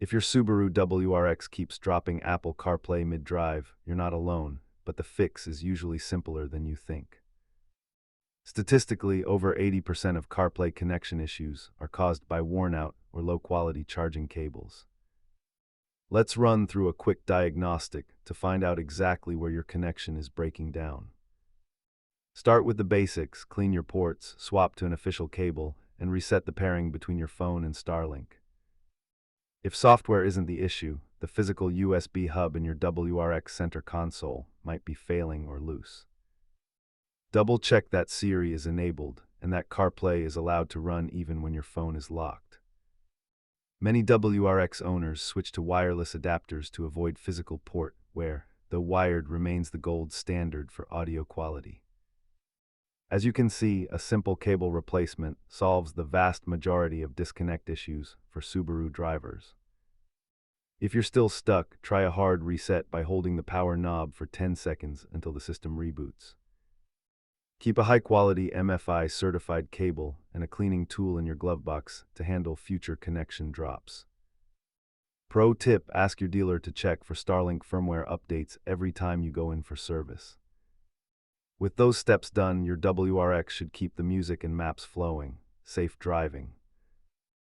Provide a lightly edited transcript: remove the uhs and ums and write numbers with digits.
If your Subaru WRX keeps dropping Apple CarPlay mid-drive, you're not alone, but the fix is usually simpler than you think. Statistically, over 80% of CarPlay connection issues are caused by worn-out or low-quality charging cables. Let's run through a quick diagnostic to find out exactly where your connection is breaking down. Start with the basics: clean your ports, swap to an official cable, and reset the pairing between your phone and Starlink. If software isn't the issue, the physical USB hub in your WRX center console might be failing or loose. Double-check that Siri is enabled and that CarPlay is allowed to run even when your phone is locked. Many WRX owners switch to wireless adapters to avoid physical port wear, though wired remains the gold standard for audio quality. As you can see, a simple cable replacement solves the vast majority of disconnect issues for Subaru drivers. If you're still stuck, try a hard reset by holding the power knob for 10 seconds until the system reboots. Keep a high-quality MFI certified cable and a cleaning tool in your glove box to handle future connection drops. Pro tip: ask your dealer to check for Starlink firmware updates every time you go in for service. With those steps done, your WRX should keep the music and maps flowing. Safe driving.